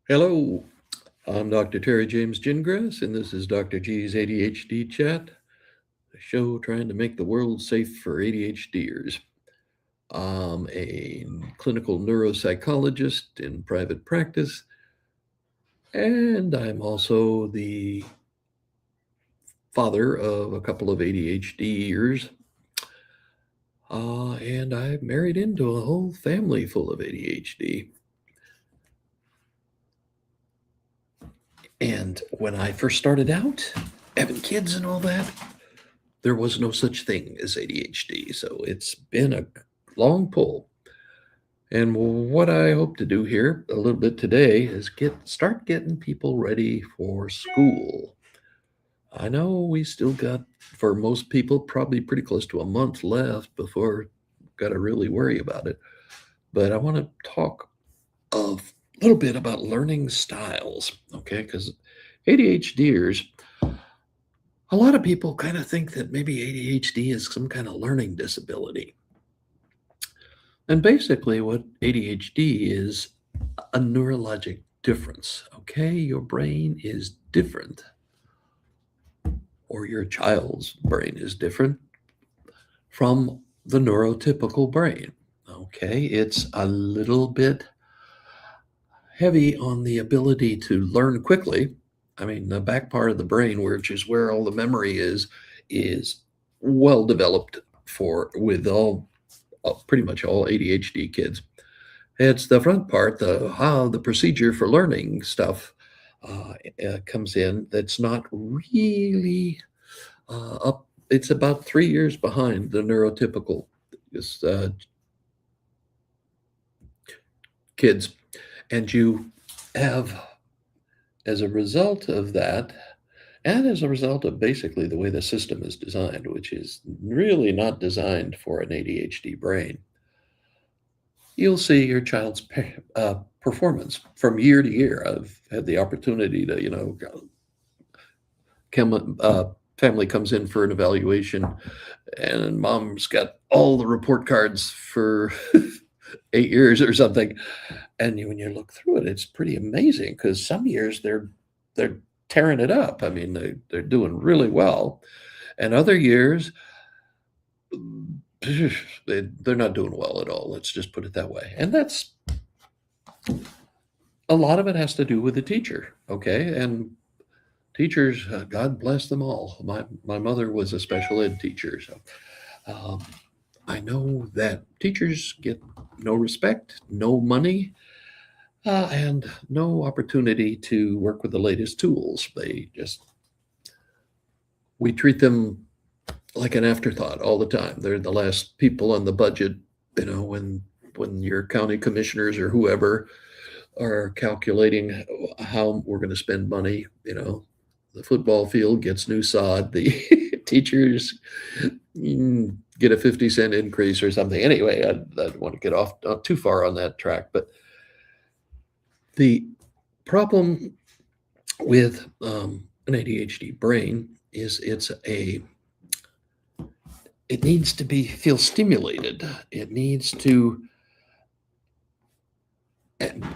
Hello, I'm Dr. Terry James Gingras, and this is Dr. G's ADHD Chat, a show trying to make the world safe for ADHDers. I'm a clinical neuropsychologist in private practice, and I'm also the father of a couple of ADHDers. And I married into a whole family full of ADHD. And when I first started out, having kids and all that, there was no such thing as ADHD. So it's been a long pull. And what I hope to do here a little bit today is start getting people ready for school. I know we still got, for most people, probably pretty close to a month left before got to really worry about it. But I want to talk a little bit about learning styles, okay? Because ADHDers, a lot of people kind of think that maybe ADHD is some kind of learning disability. And basically, what ADHD is a neurologic difference, okay? Your brain is different, or your child's brain is different from the neurotypical brain, okay? It's a little bit heavy on the ability to learn quickly. I mean, the back part of the brain, which is where all the memory is well developed for with all pretty much all ADHD kids. It's the front part, the how the procedure for learning stuff comes in. That's not really up. It's about 3 years behind the neurotypical uh, kids, and you have, as a result of that, and as a result of basically the way the system is designed, which is really not designed for an ADHD brain, you'll see your child's performance from year to year. I've had the opportunity to, family comes in for an evaluation, and mom's got all the report cards for 8 years or something. And when you look through it, it's pretty amazing because some years they're tearing it up. I mean, they're doing really well, and other years they're not doing well at all. Let's just put it that way. And that's a lot of it has to do with the teacher, okay? And teachers, God bless them all. My mother was a special ed teacher, so um, I know that teachers get no respect, no money, and no opportunity to work with the latest tools. We treat them like an afterthought all the time. They're the last people on the budget, when your county commissioners or whoever are calculating how we're going to spend money. The football field gets new sod, the teachers get a 50-cent increase or something. Anyway, I don't want to get off not too far on that track, but the problem with an ADHD brain is it needs to feel stimulated. It needs to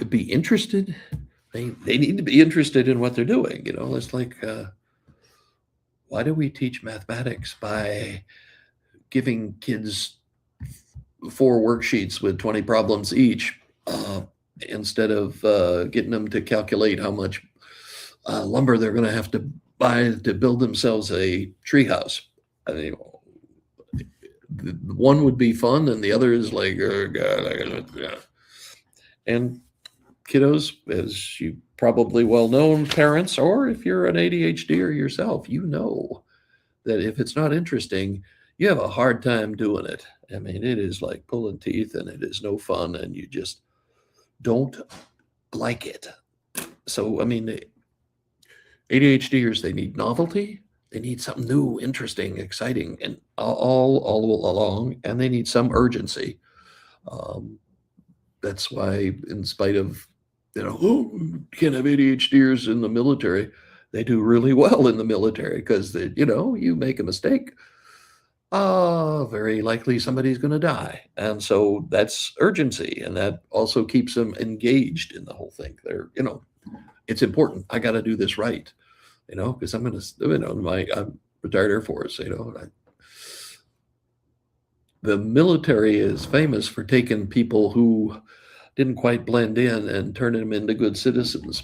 be interested. They need to be interested in what they're doing. It's like, why do we teach mathematics by giving kids 4 worksheets with 20 problems each, instead of getting them to calculate how much lumber they're going to have to buy to build themselves a treehouse? I mean, one would be fun, and the other is like, oh God. And kiddos, as you probably well known, parents, or if you're an ADHDer yourself, you know that if it's not interesting, you have a hard time doing it. I mean, it is like pulling teeth, and it is no fun, and you just don't like it. So, I mean, ADHDers, they need novelty. They need something new, interesting, exciting, and all along, and they need some urgency. Um, that's why, in spite of, you can't have ADHDers in the military, they do really well in the military because, you make a mistake, Very likely somebody's going to die. And so that's urgency. And that also keeps them engaged in the whole thing. It's important. I got to do this right, because I'm going to, I'm retired Air Force, the military is famous for taking people who didn't quite blend in and turning them into good citizens.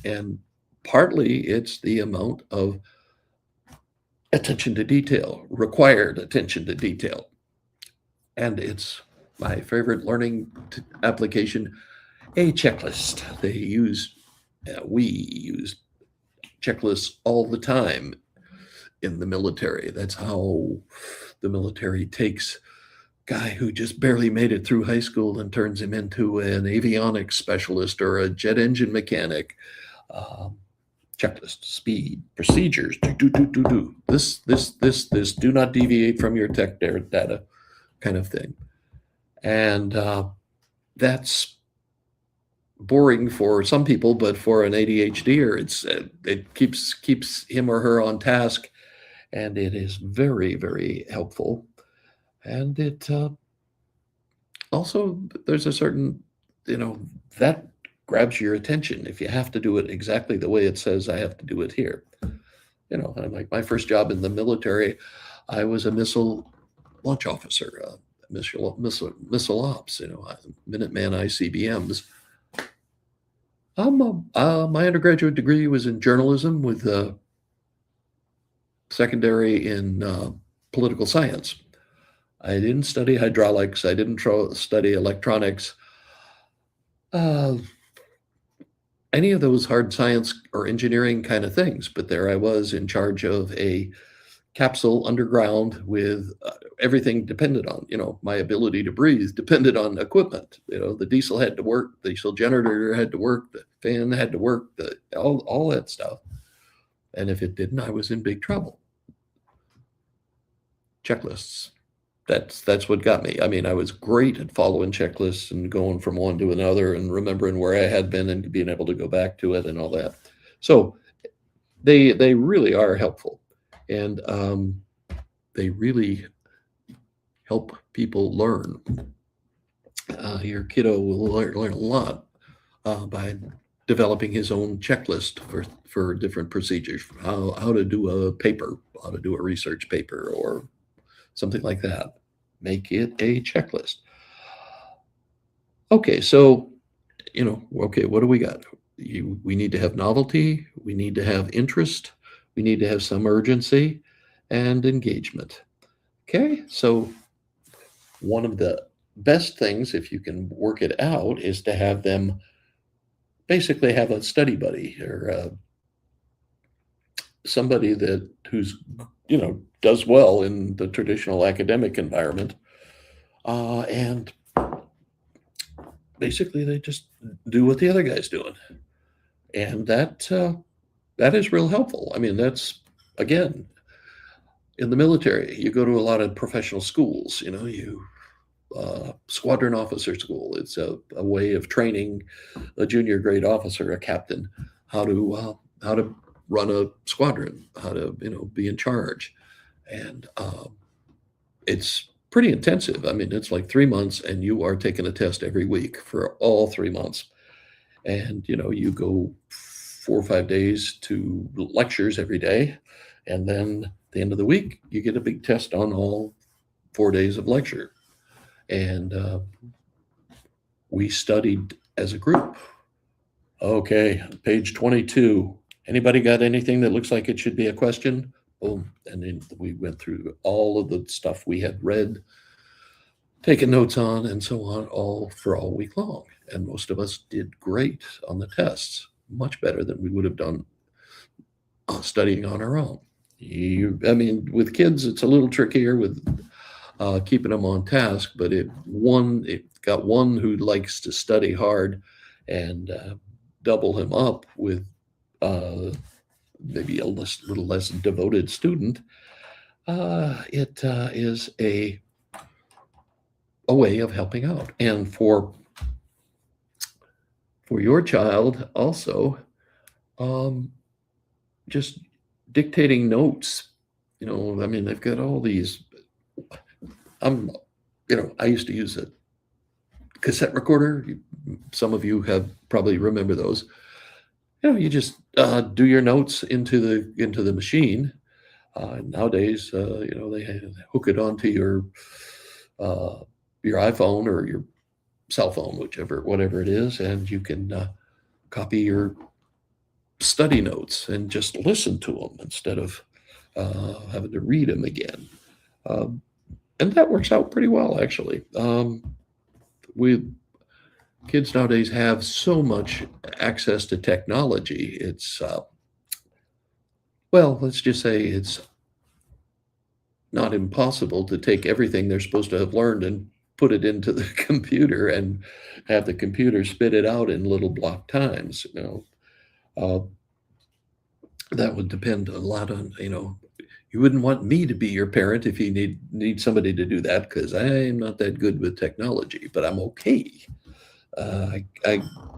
And partly it's the amount of attention to detail, required attention to detail. And it's my favorite learning application, a checklist. We use checklists all the time in the military. That's how the military takes guy who just barely made it through high school and turns him into an avionics specialist or a jet engine mechanic. Checklist, speed, procedures, do. This, do not deviate from your tech data kind of thing. And that's boring for some people, but for an ADHDer, it keeps him or her on task, and it is very, very helpful. And it also, there's a certain, that grabs your attention if you have to do it exactly the way it says I have to do it here. And like my first job in the military, I was a missile launch officer, missile ops, Minuteman ICBMs. My undergraduate degree was in journalism with a secondary in political science. I didn't study hydraulics. I didn't study electronics. Any of those hard science or engineering kind of things. But there I was in charge of a capsule underground with everything depended on, my ability to breathe depended on equipment. The diesel had to work, the diesel generator had to work, the fan had to work, all that stuff. And if it didn't, I was in big trouble. Checklists. That's what got me. I mean, I was great at following checklists and going from one to another and remembering where I had been and being able to go back to it and all that. So they really are helpful, and they really help people learn. Your kiddo will learn a lot by developing his own checklist for different procedures, how to do a paper, how to do a research paper, or something like that. Make it a checklist. Okay, so, what do we got? We need to have novelty, we need to have interest, we need to have some urgency and engagement. Okay, so one of the best things, if you can work it out, is to have them basically have a study buddy or somebody who's does well in the traditional academic environment, and basically they just do what the other guy's doing, and that is real helpful. I mean, that's, again, in the military, you go to a lot of professional schools. Squadron officer school. It's a way of training a junior grade officer, a captain, how to run a squadron, how to be in charge. And it's pretty intensive. I mean, it's like 3 months, and you are taking a test every week for all 3 months. And you go 4 or 5 days to lectures every day, and then at the end of the week, you get a big test on all 4 days of lecture. And we studied as a group. Okay, page 22. Anybody got anything that looks like it should be a question? Boom. And then we went through all of the stuff we had read, taken notes on, and so on, all week long. And most of us did great on the tests, much better than we would have done studying on our own. With kids, it's a little trickier with keeping them on task, but it got one who likes to study hard, and double him up with maybe a little less devoted student. It is a way of helping out, and for your child also, just dictating notes. They've got all these I'm, I used to use a cassette recorder. Some of you have probably remember those. You just do your notes into the machine. Nowadays, they hook it onto uh, your iPhone or your cell phone, whatever it is, and you can copy your study notes and just listen to them instead of having to read them again. Um, and that works out pretty well, actually. We Kids nowadays have so much access to technology. Let's just say it's not impossible to take everything they're supposed to have learned and put it into the computer and have the computer spit it out in little block times. Uh, that would depend a lot on, you wouldn't want me to be your parent if you need somebody to do that because I'm not that good with technology, but I'm okay. I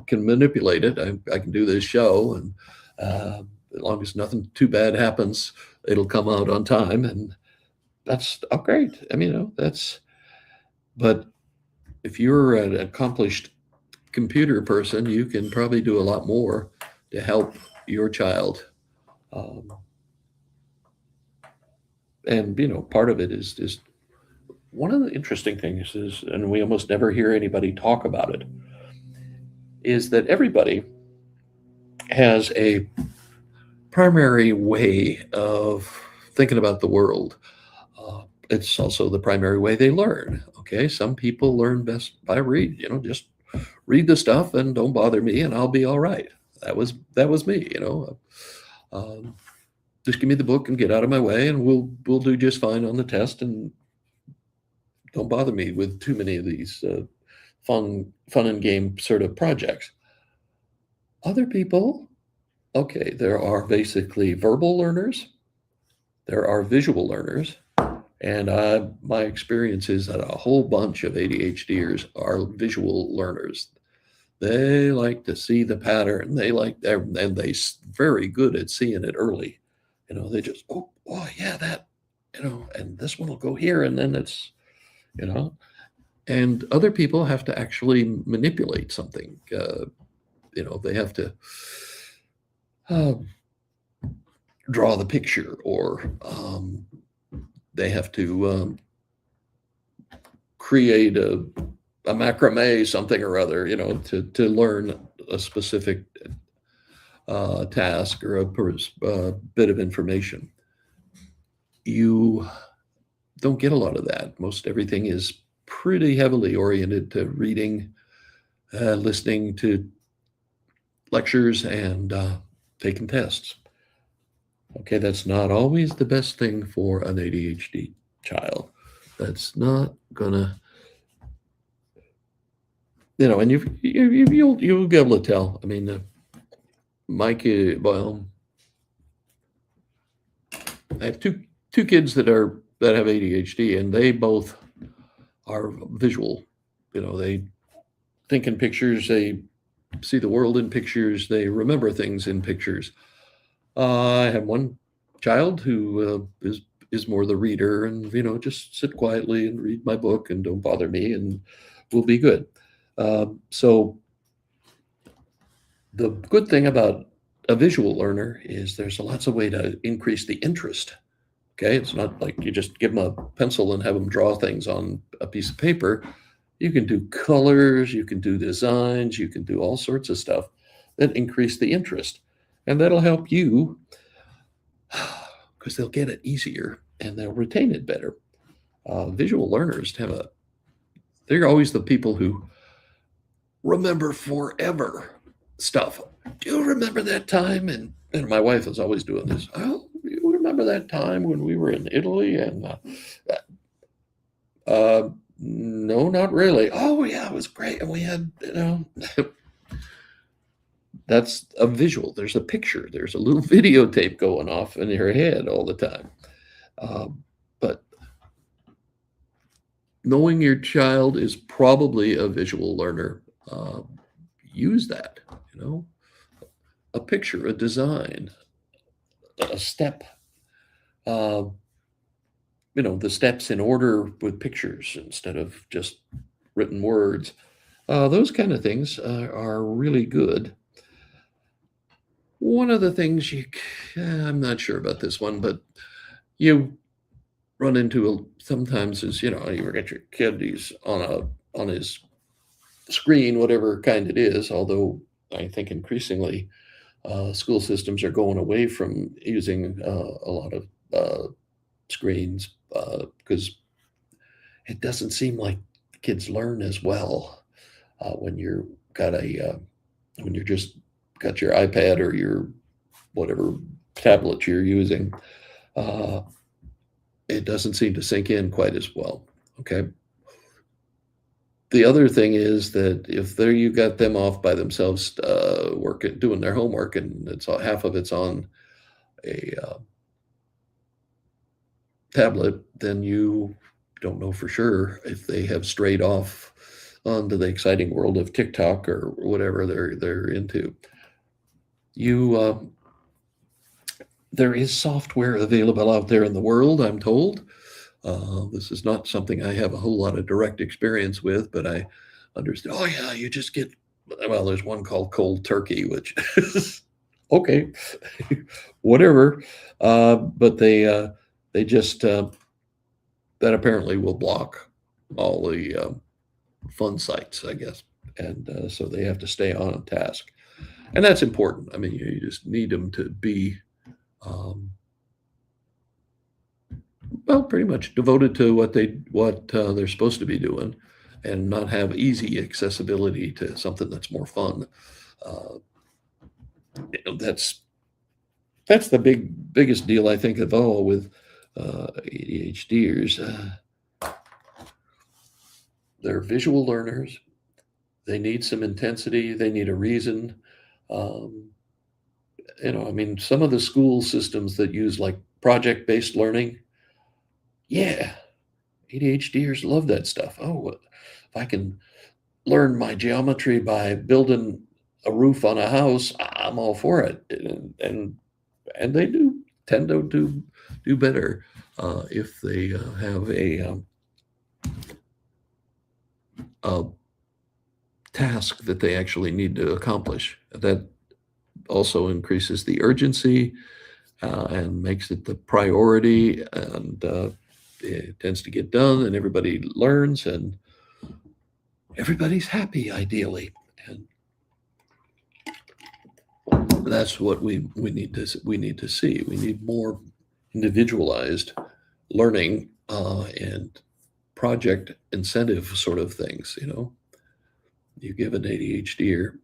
can manipulate it. I can do this show, and as long as nothing too bad happens, it'll come out on time, and that's great. I mean, that's. But if you're an accomplished computer person, you can probably do a lot more to help your child. Um, and part of it is just one of the interesting things is, and we almost never hear anybody talk about it, is that everybody has a primary way of thinking about the world. It's also the primary way they learn. Okay, some people learn best by read. Just read the stuff and don't bother me, and I'll be all right. That was me. Um, just give me the book and get out of my way, and we'll do just fine on the test. And don't bother me with too many of these fun and game sort of projects. Other people, okay, there are basically verbal learners, there are visual learners, and my experience is that a whole bunch of ADHDers are visual learners. They like to see the pattern. And they very good at seeing it early. They just, oh yeah, that, and this one will go here, and then it's, you know. And other people have to actually manipulate something. They have to uh, draw the picture, or they have to create a macrame something or other, to learn a specific task or a bit of information. You don't get a lot of that. Most everything is pretty heavily oriented to reading, listening to lectures, and taking tests. Okay, that's not always the best thing for an ADHD child. That's not gonna, and you'll be able to tell. I mean, my kid. Well, I have two kids that have ADHD, and they both are visual. They think in pictures. They see the world in pictures. They remember things in pictures. I have one child who is more the reader, and just sit quietly and read my book and don't bother me, and we'll be good. So the good thing about a visual learner is there's lots of way to increase the interest. Okay, it's not like you just give them a pencil and have them draw things on a piece of paper. You can do colors, you can do designs, you can do all sorts of stuff that increase the interest, and that'll help you because they'll get it easier and they'll retain it better. Visual learners they're always the people who remember forever stuff. Do you remember that time? And my wife is always doing this. Oh, you remember that time when we were in Italy? And no, not really. Oh yeah, it was great. And we had, that's a visual. There's a picture. There's a little videotape going off in your head all the time. But knowing your child is probably a visual learner, use that, a picture, a design, a step, uh, the steps in order with pictures instead of just written words. Those kind of things are really good. One of the things I'm not sure about this one, but you run into sometimes is, you get your kid, he's on his screen, whatever kind it is, although I think increasingly school systems are going away from using a lot of screens because it doesn't seem like kids learn as well when when you're just got your iPad or your whatever tablet you're using. Uh, it doesn't seem to sink in quite as well. Okay. The other thing is that if there you got them off by themselves, working, doing their homework, and half of it's on a tablet, then you don't know for sure if they have strayed off onto the exciting world of TikTok or whatever they're into. There is software available out there in the world, I'm told. This is not something I have a whole lot of direct experience with, but I understand. Oh yeah, you just get. Well, there's one called Cold Turkey, which is okay, whatever. But they just that apparently will block all the fun sites, I guess, and so they have to stay on task, and that's important. I mean, you just need them to be. Um, well, pretty much devoted to what they're supposed to be doing, and not have easy accessibility to something that's more fun. Uh, that's the biggest deal I think of all with ADHDers. They're visual learners. They need some intensity. They need a reason. Um, I mean, some of the school systems that use like project-based learning, yeah, ADHDers love that stuff. Oh, if I can learn my geometry by building a roof on a house, I'm all for it. And they do tend to do better if they have a task that they actually need to accomplish. That also increases the urgency and makes it the priority, and it tends to get done, and everybody learns, and everybody's happy, ideally. And that's what we need to see. We need more individualized learning and project incentive sort of things. You give an ADHD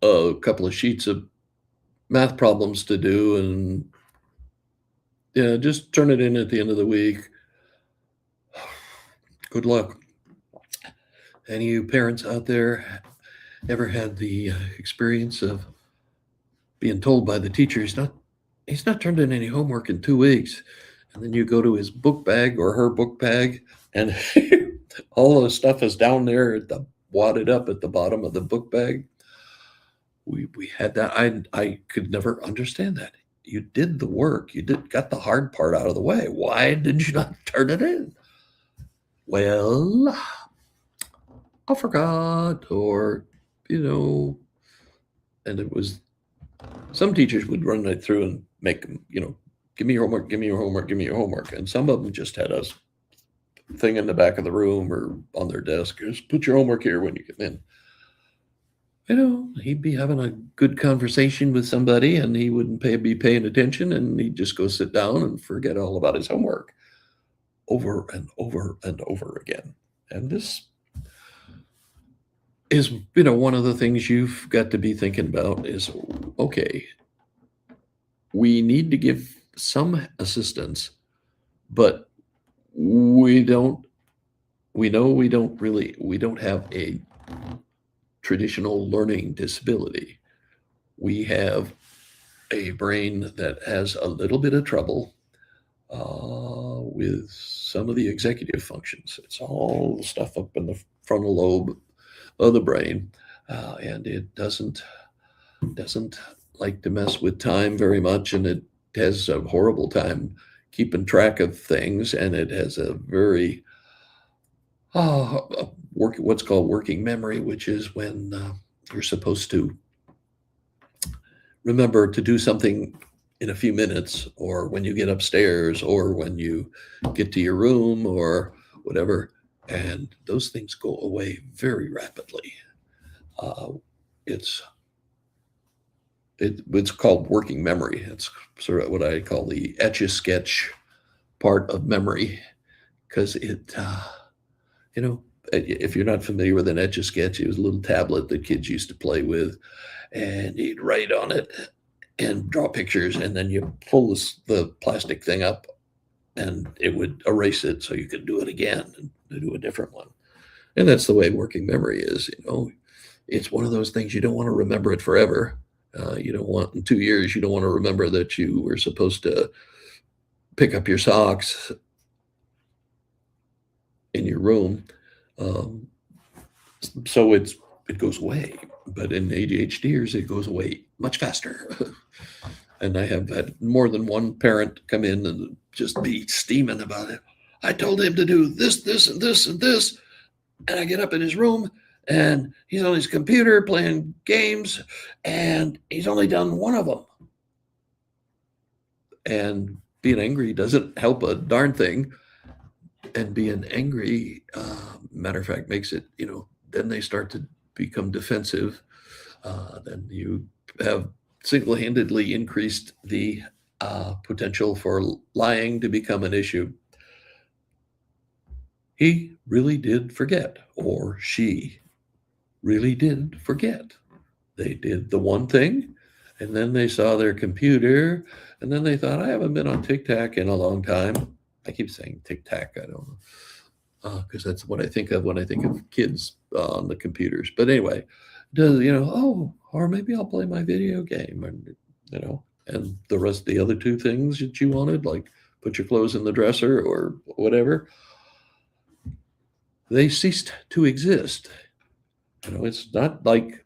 a couple of sheets of math problems to do, and yeah, just turn it in at the end of the week. Good luck. Any of you parents out there ever had the experience of being told by the teacher he's not turned in any homework in 2 weeks, and then you go to his book bag or her book bag, and all the stuff is down there wadded up at the bottom of the book bag? We had that. I could never understand that. You did the work. You got the hard part out of the way. Why did you not turn it in? Well, I forgot, or and it was some teachers would run right through and make them, give me your homework, give me your homework, give me your homework, and some of them just had a thing in the back of the room or on their desk. Just put your homework here when you come in. He'd be having a good conversation with somebody, and he wouldn't be paying attention, and he'd just go sit down and forget all about his homework over and over and over again. And this is, one of the things you've got to be thinking about is, okay, we need to give some assistance, but we don't have a traditional learning disability. We have a brain that has a little bit of trouble with some of the executive functions. It's all the stuff up in the frontal lobe of the brain, and it doesn't like to mess with time very much, and it has a horrible time keeping track of things, and it has a very what's called working memory, which is when you're supposed to remember to do something in a few minutes, or when you get upstairs, or when you get to your room, or whatever. And those things go away very rapidly. Uh, it's it's called working memory. It's sort of what I call the etch a sketch part of memory, because you know, if you're not familiar with an etch a sketch, it was a little tablet that kids used to play with, and you'd write on it and draw pictures, and then you pull the plastic thing up, and it would erase it, so you could do it again and do a different one. And that's the way working memory is. It's one of those things you don't want to remember it forever. You don't want in 2 years. You don't want to remember that you were supposed to pick up your socks in your room. Um, so it goes away. But in ADHDers, it goes away much faster. And I have had more than one parent come in and just be steaming about it. I told him to do this, this, and this, and this. And I get up in his room, and he's on his computer playing games, and he's only done one of them. And being angry doesn't help a darn thing. And being angry, matter of fact, makes it, then they start to become defensive. Then you have single-handedly increased the potential for lying to become an issue. He really did forget, or she really did forget. They did the one thing, and then they saw their computer, and then they thought, I haven't been on TikTok in a long time. I keep saying TikTok, I don't know, because that's what I think of when I think of kids on the computers. But anyway, or maybe I'll play my video game, and the rest of the other two things that you wanted, like put your clothes in the dresser or whatever, they ceased to exist. It's not like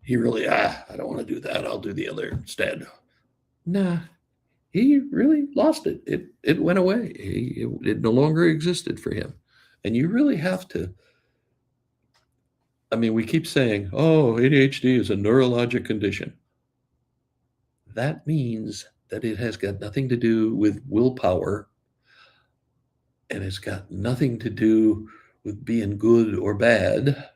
he really, I don't want to do that. I'll do the other instead. Nah, he really lost it. It went away. It no longer existed for him. And you really have to, we keep saying, oh, ADHD is a neurologic condition. That means that it has got nothing to do with willpower, and it's got nothing to do with being good or bad.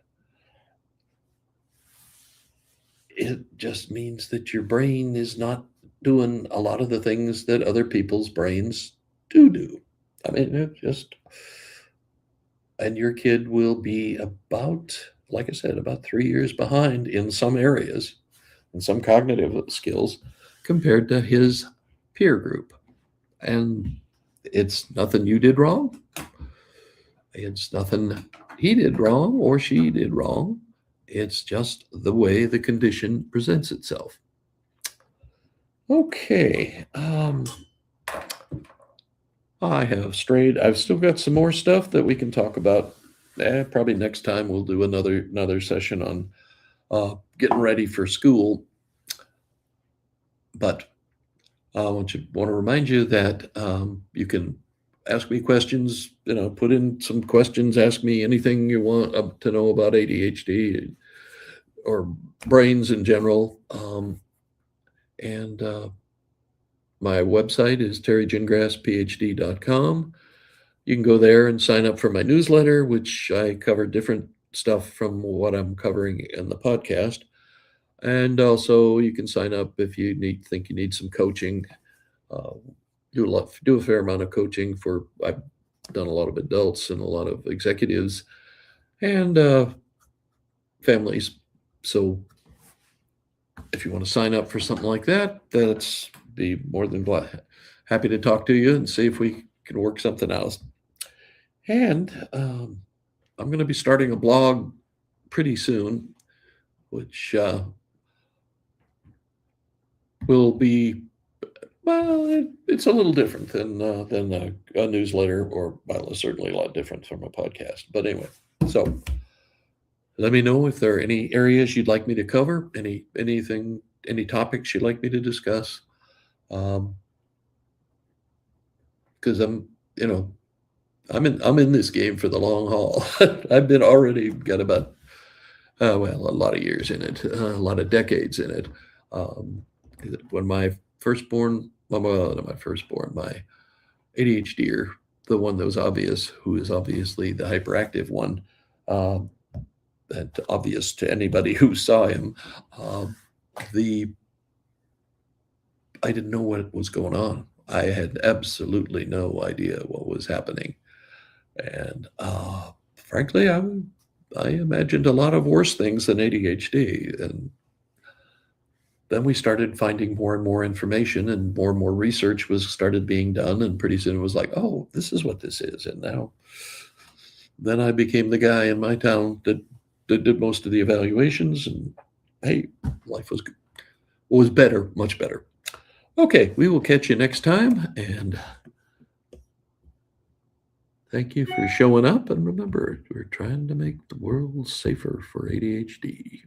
It just means that your brain is not doing a lot of the things that other people's brains do. And your kid will be about, like I said, about 3 years behind in some areas, in some cognitive skills, compared to his peer group. And it's nothing you did wrong. It's nothing he did wrong or she did wrong. It's just the way the condition presents itself. Okay. I have strayed. I've still got some more stuff that we can talk about. Probably next time we'll do another session on getting ready for school. But I want to remind you that you can ask me questions, put in some questions, ask me anything you want to know about ADHD or brains in general. And my website is terrygingrassphd.com. You can go there and sign up for my newsletter, which I cover different stuff from what I'm covering in the podcast. And also you can sign up if you think you need some coaching. Do a fair amount of coaching I've done a lot of adults and a lot of executives and families. So if you want to sign up for something like that, that's be more than happy to talk to you and see if we can work something out. And I'm going to be starting a blog pretty soon, which will be, it's a little different than a newsletter, or certainly a lot different from a podcast. But anyway, so let me know if there are any areas you'd like me to cover, any topics you'd like me to discuss. because you know, I'm in this game for the long haul. I've been already got about, well, a lot of years in it, a lot of decades in it. Um, when my firstborn, well, not my firstborn, my ADHDer, the one that was obvious, who is obviously the hyperactive one, um, that obvious to anybody who saw him. Um, the I didn't know what was going on. I had absolutely no idea what was happening, and frankly, I imagined a lot of worse things than ADHD. And then we started finding more and more information, and more research was started being done, and pretty soon it was like, oh, this is what this is. And now, then I became the guy in my town that did most of the evaluations, and hey, life was better, much better. Okay, we will catch you next time, and thank you for showing up. And remember, we're trying to make the world safer for ADHD.